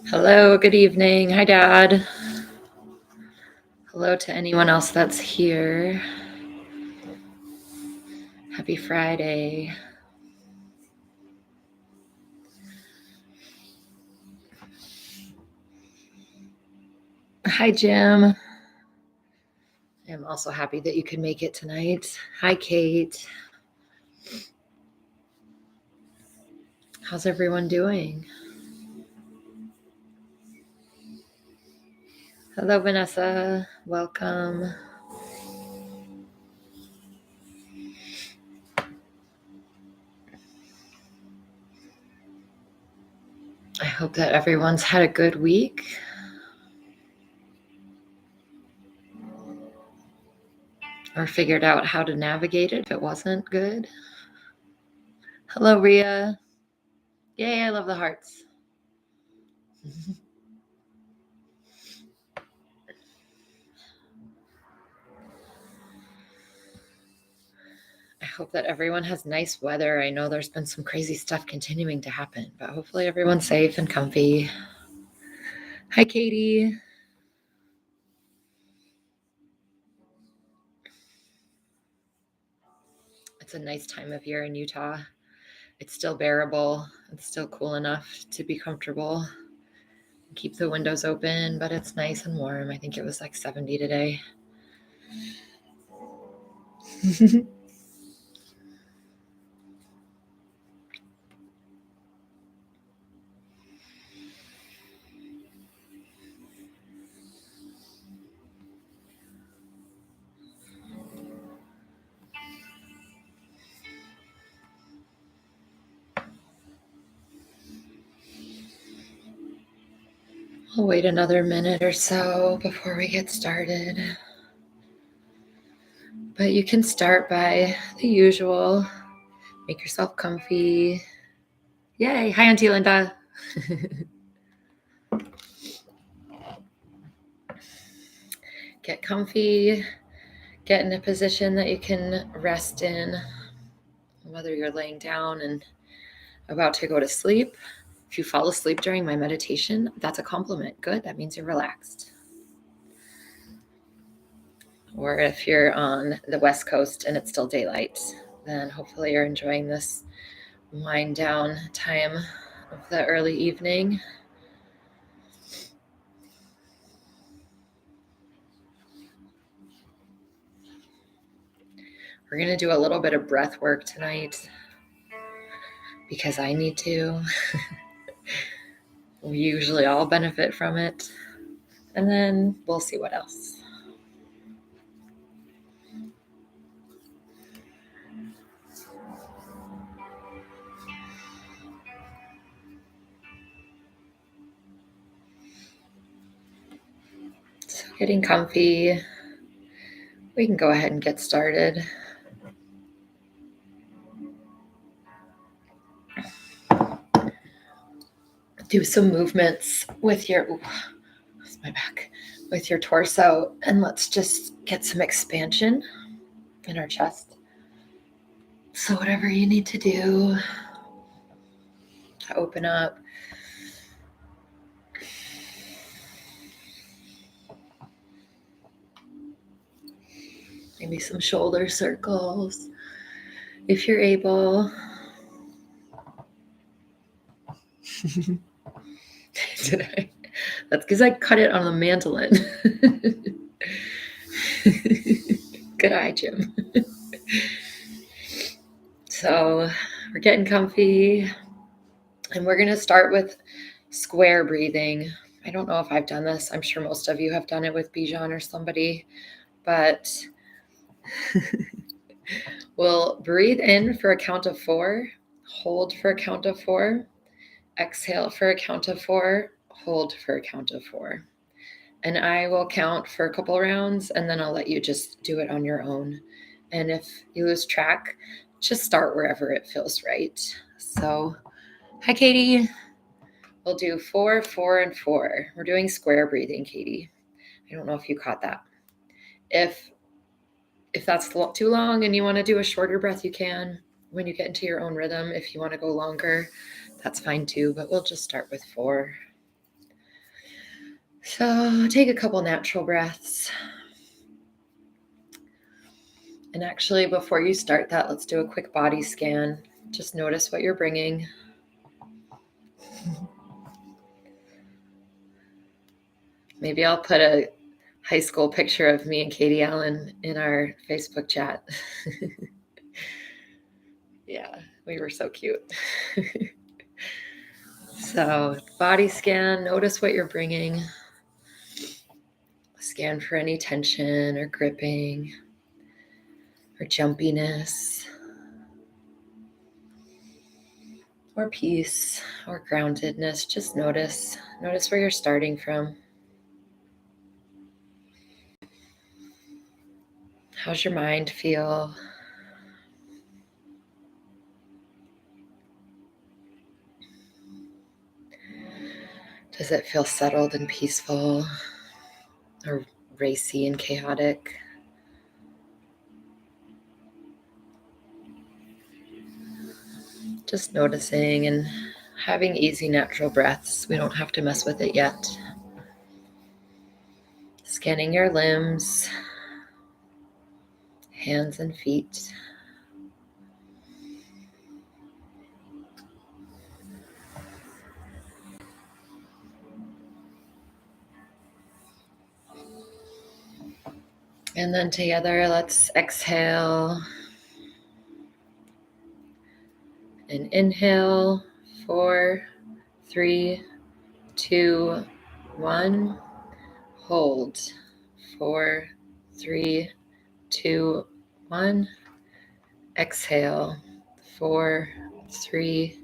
Hello, good evening. Hi, Dad. Hello to anyone else that's here. Happy Friday. Hi, Jim. I'm also happy that you could make it tonight. Hi, Kate. How's everyone doing? Hello, Vanessa. Welcome. I hope that everyone's had a good week. Or figured out how to navigate it if it wasn't good. Hello, Ria. Yay, I love the hearts. I hope that everyone has nice weather. I know there's been some crazy stuff continuing to happen, but hopefully everyone's safe and comfy. Hi, Katie. It's a nice time of year in Utah. It's still bearable. It's still cool enough to be comfortable. Keep the windows open, but it's nice and warm. I think it was like 70 today. We'll wait another minute or so before we get started. But you can start by the usual. Make yourself comfy. Yay. Hi, Auntie Linda. Get comfy. Get in a position that you can rest in, whether you're laying down and about to go to sleep. If you fall asleep during my meditation, that's a compliment. Good. That means you're relaxed. Or if you're on the West Coast and it's still daylight, then hopefully you're enjoying this wind down time of the early evening. We're going to do a little bit of breath work tonight because I need to. We usually all benefit from it. And then we'll see what else. So getting comfy, we can go ahead and get started. Do some movements with your, that's my back, with your torso, and let's just get some expansion in our chest. So whatever you need to do to open up. Maybe some shoulder circles, if you're able. Did I? That's because I cut it on the mandolin. Good eye, Jim. So we're getting comfy, and we're going to start with square breathing. I don't know if I've done this. I'm sure most of you have done it with Bijan or somebody, but we'll breathe in for a count of 4, hold for a count of 4, exhale for a count of 4, hold for a count of 4. And I will count for a couple rounds, and then I'll let you just do it on your own. And if you lose track, just start wherever it feels right. So, hi, Katie. We'll do 4, 4, and 4. We're doing square breathing, Katie. I don't know if you caught that. If that's too long and you want to do a shorter breath, you can. When you get into your own rhythm, if you want to go longer, that's fine too. But we'll just start with 4. So take a couple natural breaths. And actually, before you start that, let's do a quick body scan. Just notice what you're bringing. Maybe I'll put a high school picture of me and Katie Allen in our Facebook chat. Yeah, we were so cute. So body scan, notice what you're bringing. Scan for any tension or gripping or jumpiness or peace or groundedness. Just notice where you're starting from. How's your mind feel? Does it feel settled and peaceful or racy and chaotic? Just noticing and having easy, natural breaths. We don't have to mess with it yet. Scanning your limbs, hands and feet. And then together, let's exhale and inhale. 4, 3, 2, 1. Hold. 4, 3, 2, 1. Exhale. 4, 3,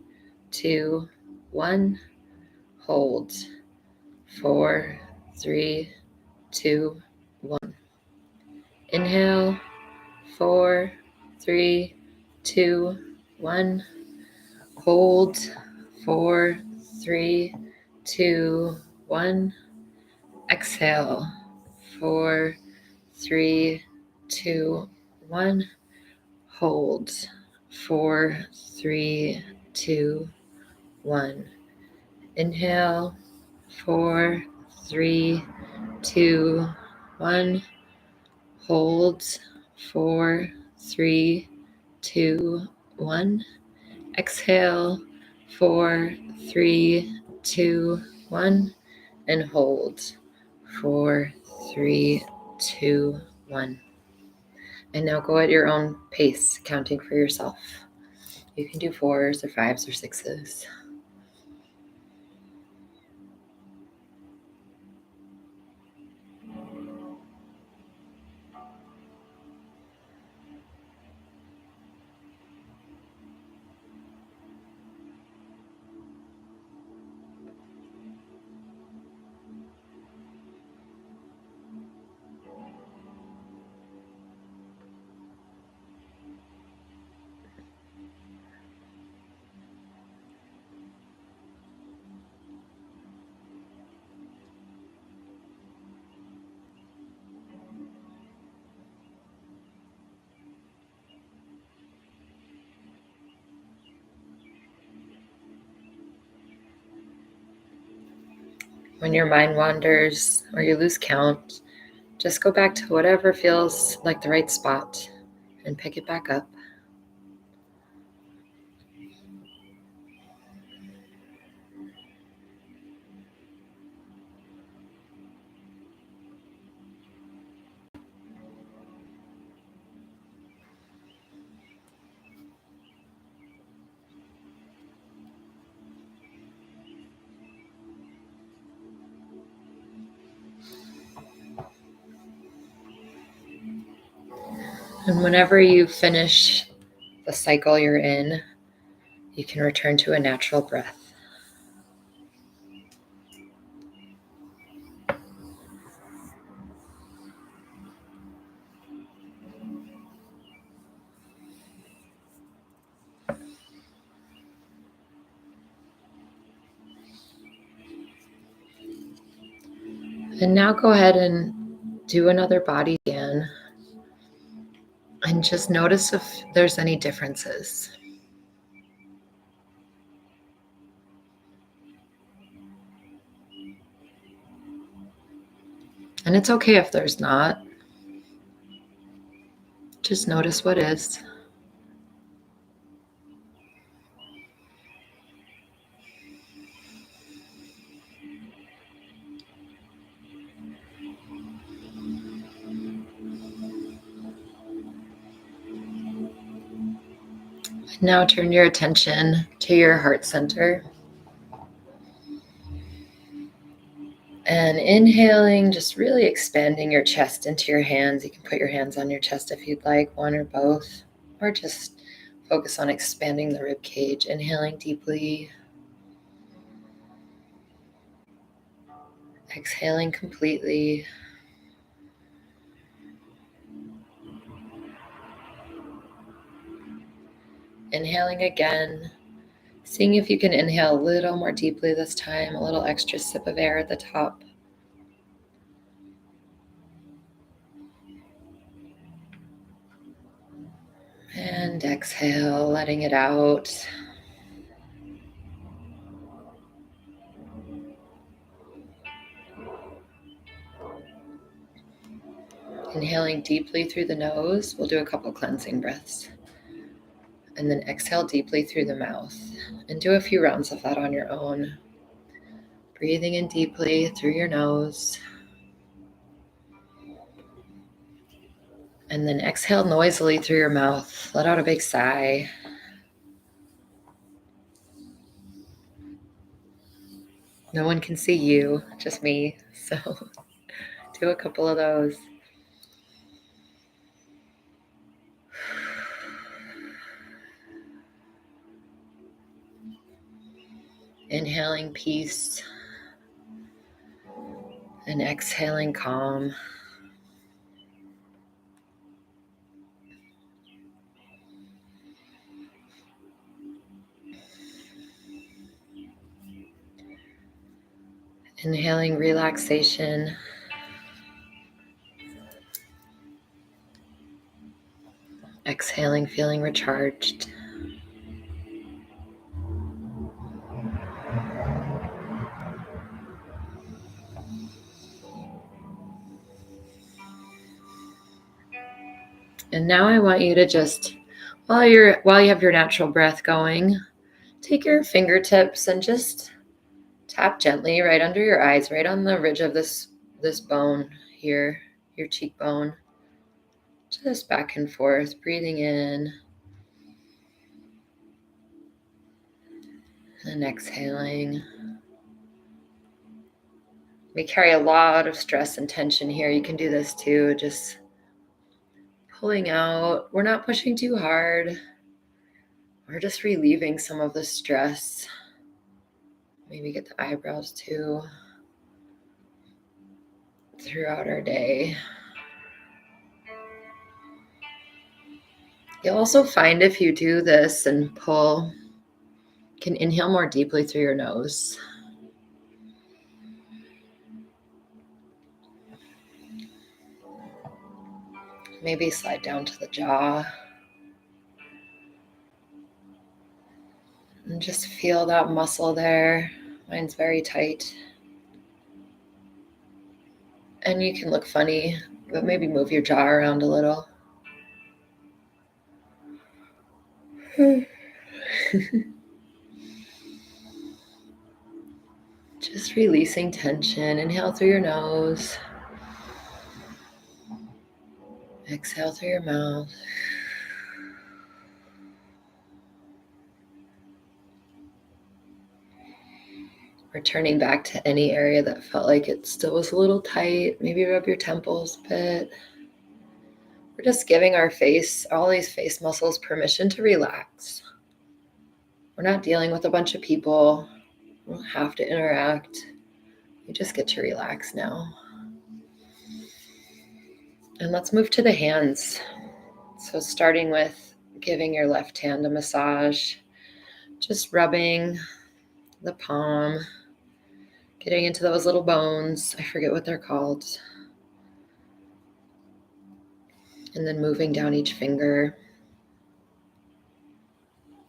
2, 1. Hold. 4, 3, 2, 1. Inhale. 4, 3, 2, 1. Hold. 4, 3, 2, 1. Exhale. 4, 3, 2, 1. Hold. 4, 3, 2, 1. Inhale. 4, 3, 2, 1. Hold. 4, 3, 2, 1. Exhale. 4, 3, 2, 1. And hold. 4, 3, 2, 1. And now go at your own pace, counting for yourself. You can do 4s or 5s or 6s. When your mind wanders or you lose count, just go back to whatever feels like the right spot and pick it back up. And whenever you finish the cycle you're in, you can return to a natural breath. And now go ahead and do another body scan and just notice if there's any differences. And it's okay if there's not. Just notice what is. Now turn your attention to your heart center. And inhaling, just really expanding your chest into your hands. You can put your hands on your chest if you'd like, one or both, or just focus on expanding the rib cage. Inhaling deeply. Exhaling completely. Inhaling again. Seeing if you can inhale a little more deeply this time, a little extra sip of air at the top. And exhale, letting it out. Inhaling deeply through the nose. We'll do a couple cleansing breaths. And then exhale deeply through the mouth. And do a few rounds of that on your own. Breathing in deeply through your nose. And then exhale noisily through your mouth. Let out a big sigh. No one can see you, just me. So do a couple of those. Inhaling peace and exhaling calm. Inhaling relaxation. Exhaling, feeling recharged. And now I want you to just, while you have your natural breath going, take your fingertips and just tap gently right under your eyes, right on the ridge of this bone here, your cheekbone. Just back and forth, breathing in and exhaling. We carry a lot of stress and tension here. You can do this too, just pulling out. We're not pushing too hard. We're just relieving some of the stress. Maybe get the eyebrows too throughout our day. You'll also find if you do this and pull, you can inhale more deeply through your nose. Maybe slide down to the jaw. And just feel that muscle there. Mine's very tight. And you can look funny, but maybe move your jaw around a little. Just releasing tension. Inhale through your nose. Exhale through your mouth. Returning back to any area that felt like it still was a little tight. Maybe rub your temples a bit. We're just giving our face, all these face muscles, permission to relax. We're not dealing with a bunch of people. We don't have to interact. You just get to relax now. And let's move to the hands. So starting with giving your left hand a massage, just rubbing the palm, getting into those little bones. I forget what they're called. And then moving down each finger.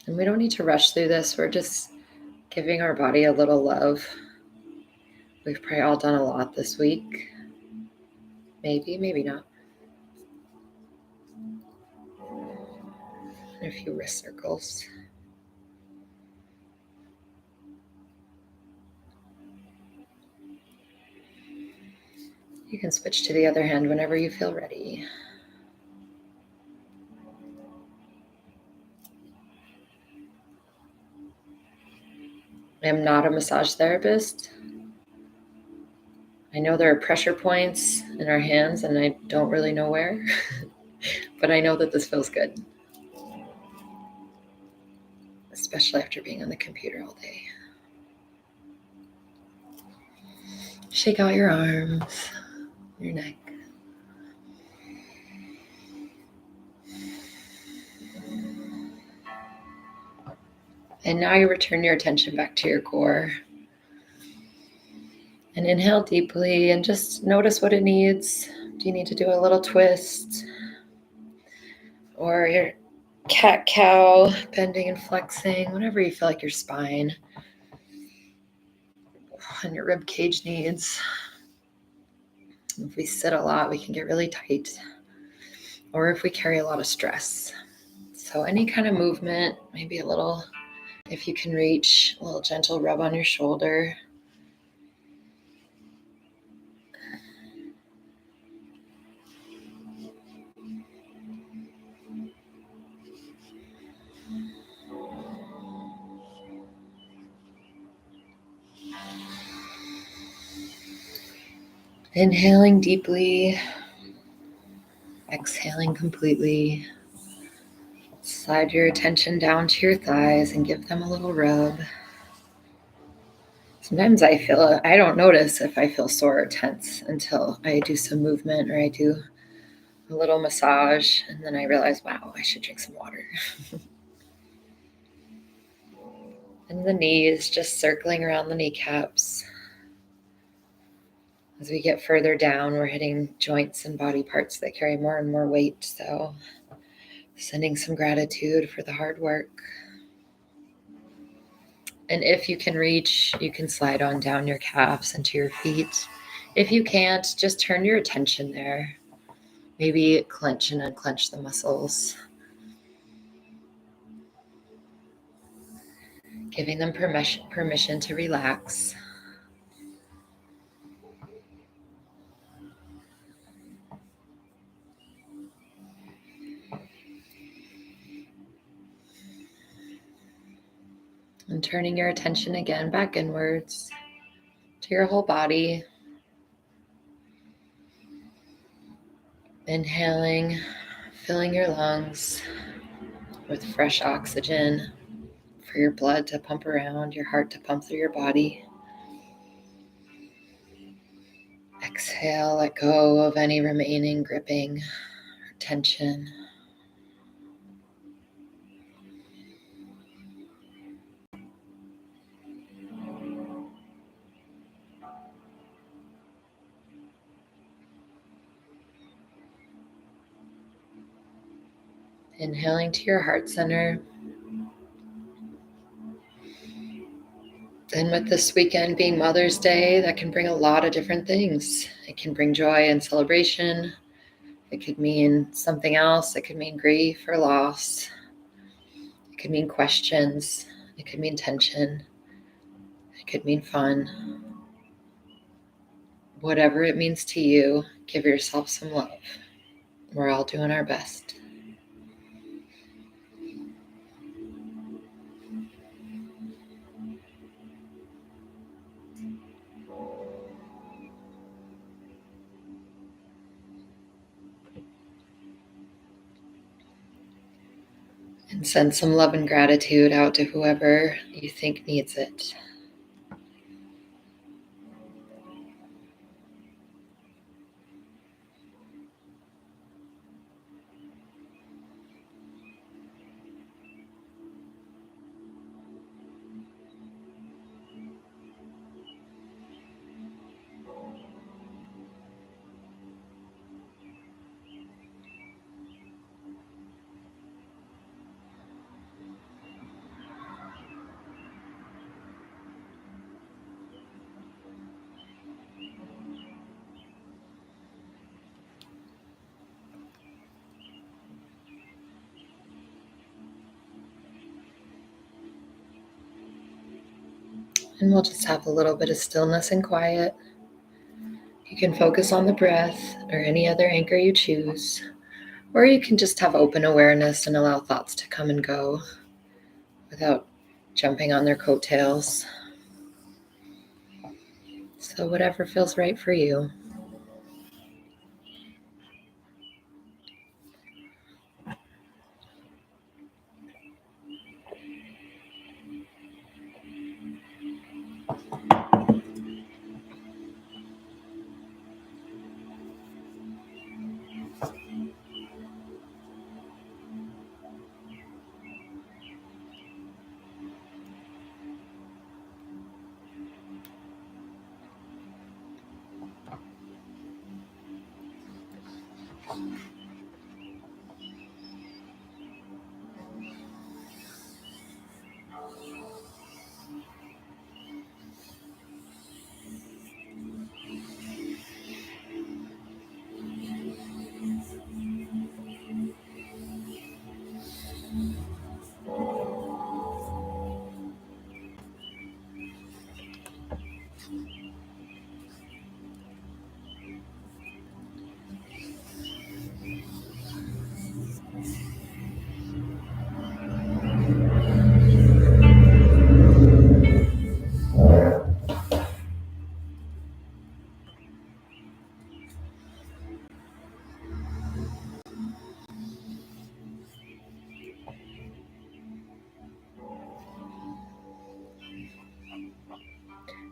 And we don't need to rush through this. We're just giving our body a little love. We've probably all done a lot this week. Maybe, maybe not. And a few wrist circles. You can switch to the other hand whenever you feel ready. I am not a massage therapist. I know there are pressure points in our hands and I don't really know where, but I know that this feels good, especially after being on the computer all day. Shake out your arms, your neck. And now you return your attention back to your core. And inhale deeply and just notice what it needs. Do you need to do a little twist? Or your cat-cow, bending and flexing, whatever you feel like your spine and your rib cage needs. If we sit a lot, we can get really tight. Or if we carry a lot of stress. So any kind of movement, maybe a little, if you can reach, a little gentle rub on your shoulder. Inhaling deeply, exhaling completely. Slide your attention down to your thighs and give them a little rub. Sometimes I don't notice if I feel sore or tense until I do some movement or I do a little massage, and then I realize, wow, I should drink some water. And the knees, just circling around the kneecaps. As we get further down, we're hitting joints and body parts that carry more and more weight. So sending some gratitude for the hard work. And if you can reach, you can slide on down your calves into your feet. If you can't, just turn your attention there. Maybe clench and unclench the muscles. Giving them permission to relax. And turning your attention again back inwards to your whole body. Inhaling, filling your lungs with fresh oxygen for your blood to pump around, your heart to pump through your body. Exhale, let go of any remaining gripping or tension. Inhaling to your heart center. And with this weekend being Mother's Day, that can bring a lot of different things. It can bring joy and celebration. It could mean something else. It could mean grief or loss. It could mean questions. It could mean tension. It could mean fun. Whatever it means to you, give yourself some love. We're all doing our best. And send some love and gratitude out to whoever you think needs it. And we'll just have a little bit of stillness and quiet. You can focus on the breath or any other anchor you choose, or you can just have open awareness and allow thoughts to come and go without jumping on their coattails. So whatever feels right for you.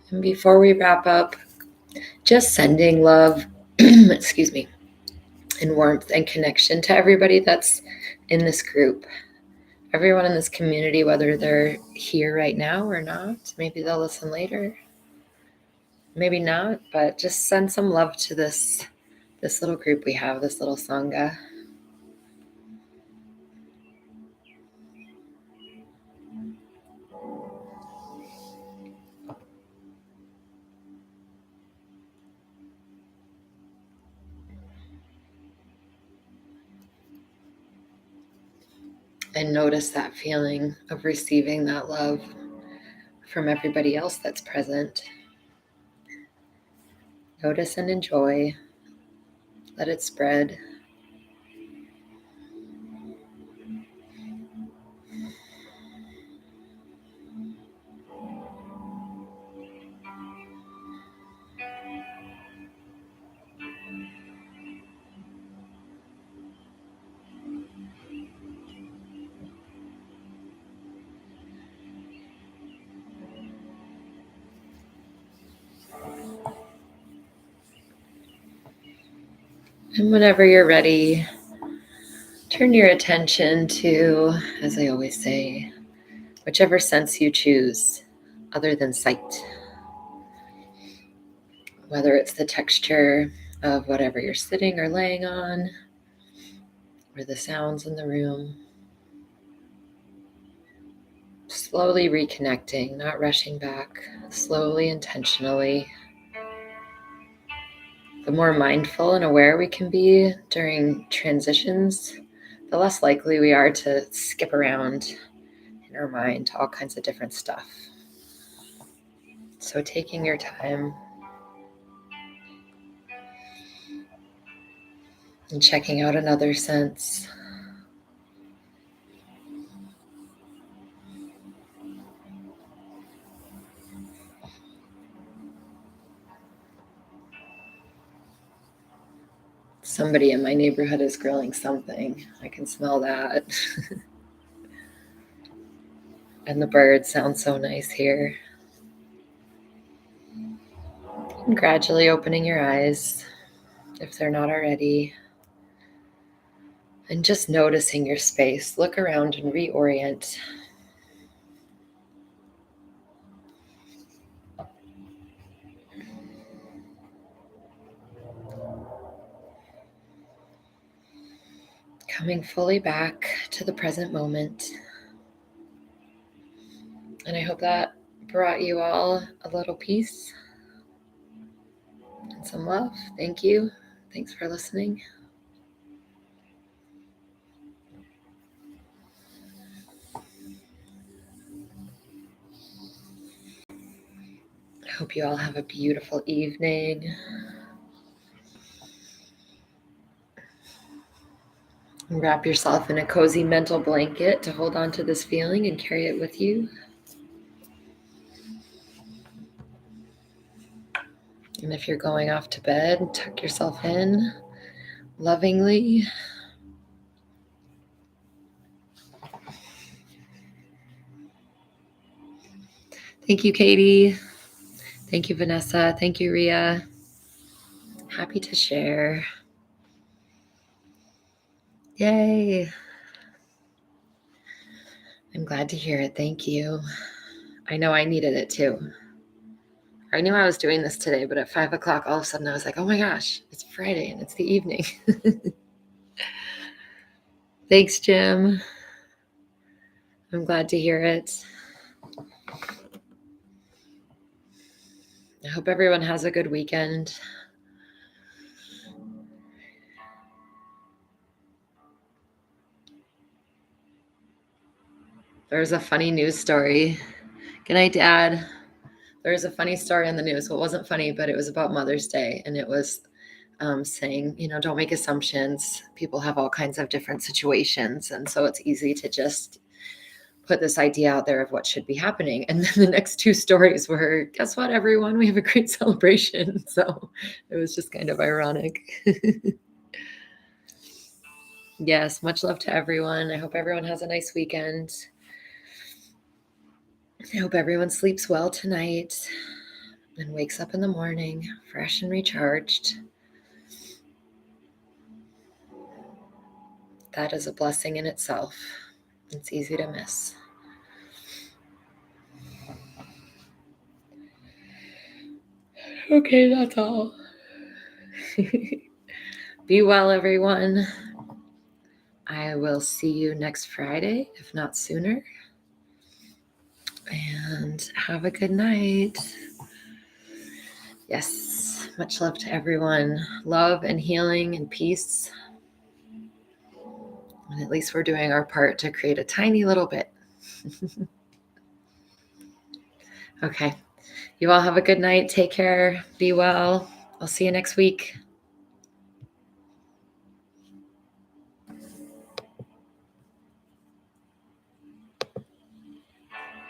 And before we wrap up, just sending love, excuse me, and warmth and connection to everybody that's in this group. Everyone in this community, whether they're here right now or not, maybe they'll listen later, maybe not, but just send some love to this little group we have, this little Sangha. And notice that feeling of receiving that love from everybody else that's present. Notice and enjoy. Let it spread. And whenever you're ready, turn your attention to, as I always say, whichever sense you choose other than sight. Whether it's the texture of whatever you're sitting or laying on, or the sounds in the room. Slowly reconnecting, not rushing back, slowly, intentionally. The more mindful and aware we can be during transitions, the less likely we are to skip around in our mind to all kinds of different stuff. So taking your time and checking out another sense. Somebody in my neighborhood is grilling something. I can smell that. And the birds sound so nice here. And gradually opening your eyes if they're not already. And just noticing your space. Look around and reorient. Coming fully back to the present moment. And I hope that brought you all a little peace and some love. Thank you. Thanks for listening. Hope you all have a beautiful evening. Wrap yourself in a cozy mental blanket to hold on to this feeling and carry it with you. And if you're going off to bed, tuck yourself in lovingly. Thank you, Katie. Thank you, Vanessa. Thank you, Ria. Happy to share. Yay. I'm glad to hear it. Thank you. I know I needed it too. I knew I was doing this today, but at 5 o'clock, all of a sudden I was like, oh my gosh, it's Friday and it's the evening. Thanks, Jim. I'm glad to hear it. I hope everyone has a good weekend. There's a funny news story. Good night, Dad. There's a funny story in the news. Well, it wasn't funny, but it was about Mother's Day. And it was saying, don't make assumptions. People have all kinds of different situations. And so it's easy to just put this idea out there of what should be happening. And then the next two stories were, guess what, everyone? We have a great celebration. So it was just kind of ironic. Yes, much love to everyone. I hope everyone has a nice weekend. I hope everyone sleeps well tonight and wakes up in the morning fresh and recharged. That is a blessing in itself. It's easy to miss. Okay, that's all. Be well, everyone. I will see you next Friday, if not sooner. And have a good night. Yes, much love to everyone. Love and healing and peace. And at least we're doing our part to create a tiny little bit. Okay. You all have a good night. Take care. Be well. I'll see you next week.